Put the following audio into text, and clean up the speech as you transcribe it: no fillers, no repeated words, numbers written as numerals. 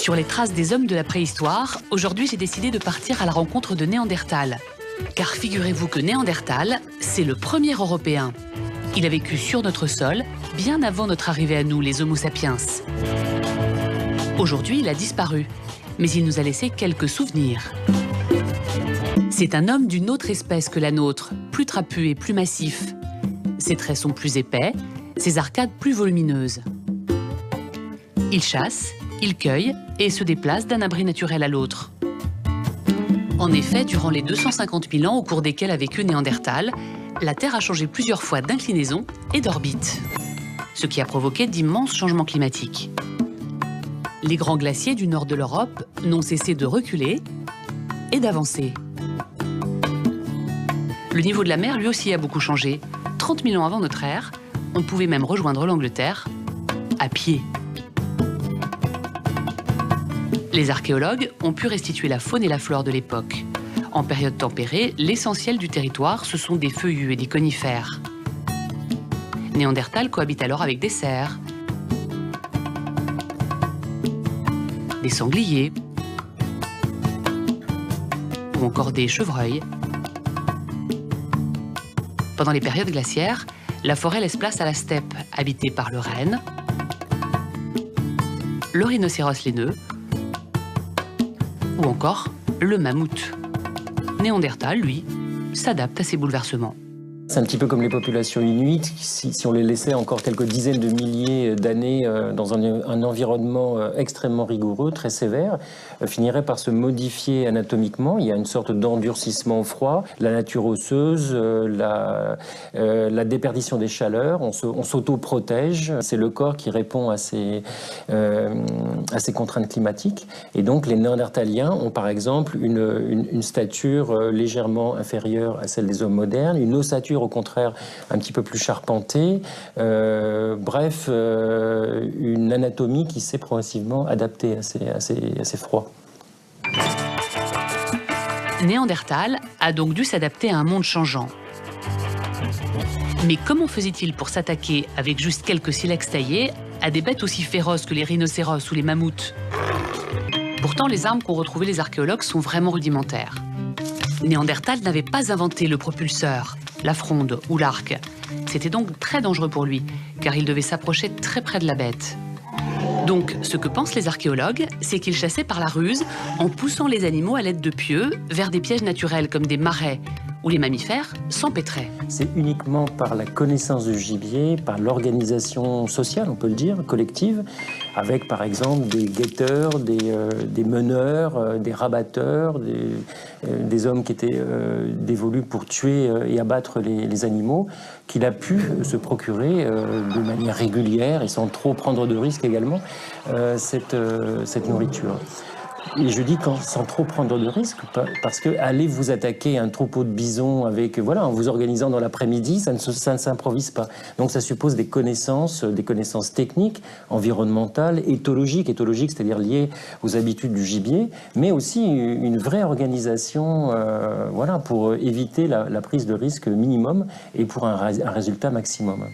Sur les traces des hommes de la préhistoire, aujourd'hui j'ai décidé de partir à la rencontre de Néandertal. Car figurez-vous que Néandertal, c'est le premier Européen. Il a vécu sur notre sol, bien avant notre arrivée à nous, les Homo sapiens. Aujourd'hui, il a disparu, mais il nous a laissé quelques souvenirs. C'est un homme d'une autre espèce que la nôtre, plus trapu et plus massif. Ses traits sont plus épais, ses arcades plus volumineuses. Il chasse, il cueille et se déplace d'un abri naturel à l'autre. En effet, durant les 250 000 ans au cours desquels a vécu Néandertal, la Terre a changé plusieurs fois d'inclinaison et d'orbite, ce qui a provoqué d'immenses changements climatiques. Les grands glaciers du nord de l'Europe n'ont cessé de reculer et d'avancer. Le niveau de la mer, lui aussi, a beaucoup changé. 30 000 ans avant notre ère, on pouvait même rejoindre l'Angleterre à pied. Les archéologues ont pu restituer la faune et la flore de l'époque. En période tempérée, l'essentiel du territoire, ce sont des feuillus et des conifères. Néandertal cohabite alors avec des cerfs, des sangliers ou encore des chevreuils. Pendant les périodes glaciaires, la forêt laisse place à la steppe, habitée par le renne, le rhinocéros laineux ou encore le mammouth. Néandertal, lui, s'adapte à ces bouleversements. C'est un petit peu comme les populations inuites, si on les laissait encore quelques dizaines de milliers d'années dans un environnement extrêmement rigoureux, très sévère, finiraient par se modifier anatomiquement. Il y a une sorte d'endurcissement au froid, la nature osseuse, la déperdition des chaleurs, on s'auto-protège. C'est le corps qui répond à ces contraintes climatiques. Et donc les Néandertaliens ont par exemple une stature légèrement inférieure à celle des hommes modernes, une ossature au contraire un petit peu plus charpentée, bref, une anatomie qui s'est progressivement adaptée à ces froids. Néandertal a donc dû s'adapter à un monde changeant. Mais comment faisait-il pour s'attaquer, avec juste quelques silex taillés, à des bêtes aussi féroces que les rhinocéros ou les mammouths? Pourtant, les armes qu'ont retrouvées les archéologues sont vraiment rudimentaires. Néandertal n'avait pas inventé le propulseur, la fronde ou l'arc. C'était donc très dangereux pour lui, car il devait s'approcher très près de la bête. Donc, ce que pensent les archéologues, c'est qu'il chassait par la ruse, en poussant les animaux à l'aide de pieux vers des pièges naturels comme des marais, où les mammifères s'empêtraient. C'est uniquement par la connaissance du gibier, par l'organisation sociale, on peut le dire, collective, avec par exemple des guetteurs, des meneurs, des rabatteurs, des hommes qui étaient dévolus pour tuer et abattre les animaux, qu'il a pu se procurer de manière régulière et sans trop prendre de risques également cette nourriture. Et je dis sans trop prendre de risques, parce que aller vous attaquer un troupeau de bisons en vous organisant dans l'après-midi, ça ne s'improvise pas. Donc ça suppose des connaissances techniques, environnementales, éthologiques, c'est-à-dire liées aux habitudes du gibier, mais aussi une vraie organisation pour éviter la prise de risque minimum et pour un résultat maximum.